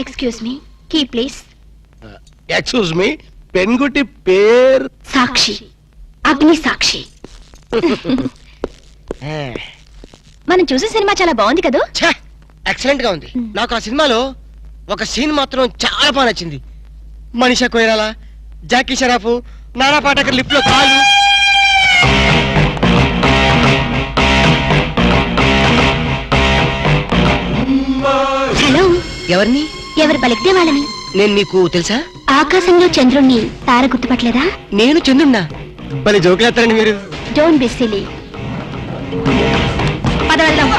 Excuse me, key please. Excuse me, పెన్గుటి పేరు సాక్షి, అగ్ని సాక్షి. మనం చూసే సినిమా చాలా బాగుంది కదా? ఎక్సలెంట్ గా ఉంది. నాకు ఆ సినిమాలో ఒక సీన్ మాత్రం చాలా బాగా నచ్చింది. మనీషా కొయిరాలా, జాకీ షరాఫ్, నానా పాటేకర్ లిఫ్ట్ లో కాలు. హలో, ఎవరిని? ఎవరు పలికితే వాళ్ళని. నేను నీకు తెలుసా? ఆకాశంలో చంద్రుణ్ణి తార గుర్తుపట్టలేదా? నేను చంద్రున్నా. భలే జోకులేస్తారండి మీరు. Don't be silly. పద వెళ్దాం.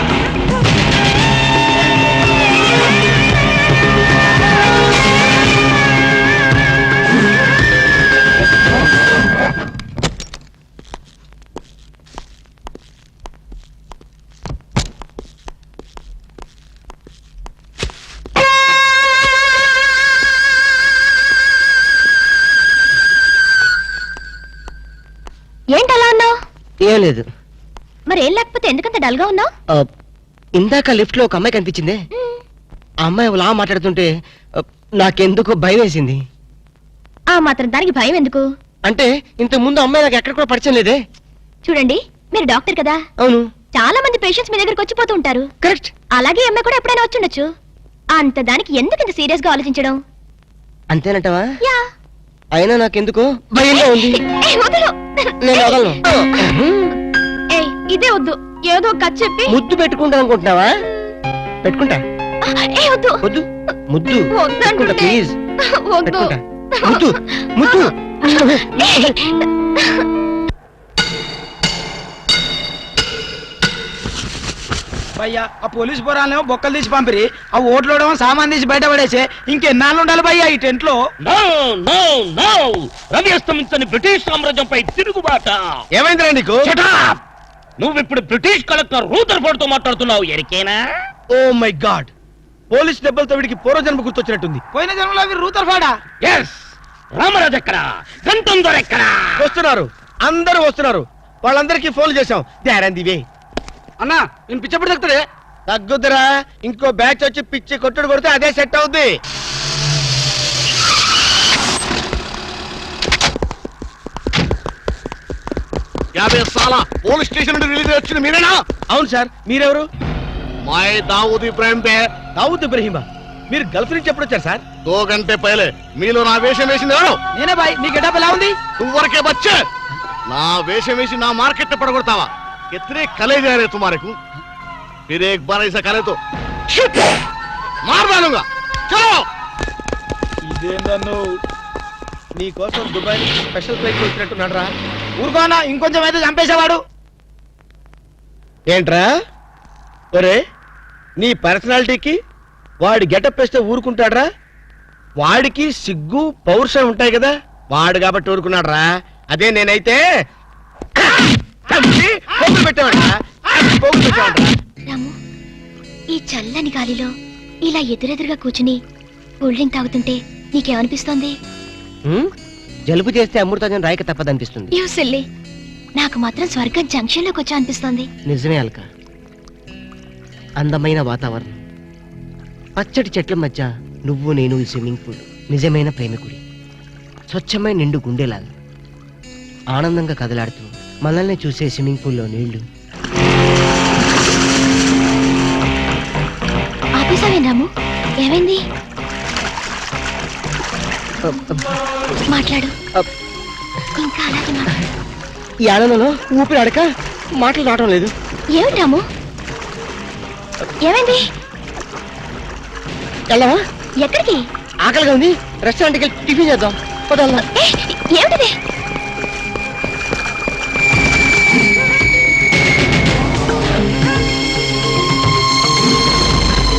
ఏంటలా ఉన్నావు? ఏం లేదు. మరి ఏం లేకపోతే ఎందుకంత డల్ గా ఉన్నావు? ఇందాక లిఫ్ట్ లో ఒక అమ్మాయి కనిపించిందే. ఆ అమ్మాయి అలా మాట్లాడుతుంటే నాకెందుకో భయం వేసింది. ఆ మాత్రం దానికి భయం ఎందుకు? అంటే ఇంతకు ముందు అమ్మాయి నాకు ఎక్కడ కూడా పరిచయం లేదే. చూడండి, మీరు డాక్టర్ కదా. అవును. చాలా మంది పేషెంట్స్ మీ దగ్గరకు వచ్చిపోతూ ఉంటారు. కరెక్ట్. అలాగే అమ్మాయి కూడా ఎప్పుడైనా వచ్చి ఉండొచ్చు. అంత దానికి ఎందుకు ఇంత సీరియస్ గా ఆలోచించడం? అంతేనంటవా? యా. అయినా నాకెందుకో భయంగా ఉంది. నేను వదలను. ఇదే వద్దు, ఏదో కథ చెప్పి ముద్దు పెట్టుకుంటా అనుకుంటున్నావా? పెట్టుకుంటా. వద్దు వద్దు, ముద్దు పెట్టుకుంటా ప్లీజ్. వద్దు, ముద్దు ముద్దు. భయ్యా, ఆ పోలీస్ పోరాలేమో బొక్కలు తీసి పంపిరి, ఆ ఓట్లోడేమో సామాన్ తీసి బయట పడేసే. ఇంకెన్నాళ్ళు ఉండాలి భయ్యా ఈ టెంట్ లో? రవి అస్తమించని బ్రిటిష్ సామ్రాజ్యంపై తిరుగుబాట. ఏమైందిరా నీకు? నువ్వు ఇప్పుడు బ్రిటిష్ కలెక్టర్ రూదర్ఫోర్డ్ తో మాట్లాడుతున్నావు. ఎరికేనా? ఓ మై గాడ్, పోలీస్ దెబ్బలతో వీడికి పూర్వజన్మ గుర్తొచ్చినట్టుంది. పోయిన జన్మలో అవి రూతర్ఫోర్డా? ఎస్. రామరాజు ఎక్కడా? గంటం దొర ఎక్కడా? వస్తున్నారు, అందరూ వస్తున్నారు. వాళ్ళందరికీ ఫోన్ చేశాం. వే అన్నా, నేను పిచ్చప్పుడు తగ్గుతాడే. తగ్గుద్దురా, ఇంకో బ్యాచ్ వచ్చి పిచ్చి కొట్టుడు కొడితే అదే సెట్ అవుద్ది. పోలీస్ స్టేషన్ నుండి రిలీజ్ వచ్చింది మీరేనా? అవును సార్, మీరెవరు? మై దావూద్ ఇబ్రాహిం పే. దావూద్ ఇబ్రహీమా, మీరు గల్ఫ్ నుంచి ఎప్పుడు వచ్చారు సార్? 2 గంటే పైలే. మీలో నా వేషం వేసింది ఎవరు? నేనే బాయ్. నీ గెటప్ ఎలా ఉంది? నువ్వరకే బచ్చే. నా వేషం వేసి నా మార్కెట్ పడగొడతావా? कितने कले जा रहे तुम्हारे को? फिर एक बार ऐसा करे तो मार डालूंगा. चलो. ఇదేందన్ను నీ కోసం దుబాయ్ నుంచి స్పెషల్ ఫ్లైట్ వచ్చినట్టున్నాడు రా. ఊరుకోనా, ఇంకొంచెం అయితే చంపేసేవాడు. ఏంట్రా ఒరే, నీ పర్సనాలిటీకి వాడి గెటప్ వేస్తే ఊరుకుంటాడ్రా? వాడికి సిగ్గు పౌరుషం ఉంటాయి కదా, వాడు కాబట్టి ఊరుకున్నాడు రా. అదే నేనైతే రాము, ఈ చల్లని గాలిలో ఇలా ఎదురెదురుగా కూర్చుని కూల్ డ్రింక్ తాగుతుంటే నీకేమనిపిస్తోంది? జలుబు చేస్తే అమృతాజన్ రాయక తప్పదనిపిస్తుంది. యూ సిల్లీ, నాకు మాత్రం స్వర్గం జంక్షన్ లోకి వచ్చా అనిపిస్తోంది. నిజమే అల్క. అందమైన వాతావరణం, పచ్చటి చెట్ల మధ్య నువ్వు నేను, ఈ స్విమ్మింగ్ పూల్ నిజమైన ప్రేమికుడి. స్వచ్ఛమైన నిండు గుండెలాగా ఆనందంగా కదలాడుతూ మనల్ని చూసే స్విమ్మింగ్ పూల్లో నీళ్లు. ఆపేసావేం రాము? ఏమైంది? మాట్లాడు, ఇంకా అలాగే మాట్లాడు. ఈ ఆనందంలో ఊపిరి ఆడక మాటలు రావడం లేదు. ఏమిటి రాము, ఏమైంది? వెళ్ళవా? ఎక్కడికి? ఆకలిగా ఉంది, రెస్టారెంట్కి వెళ్ళి టిఫిన్ చేద్దాం. ఏమిటిది?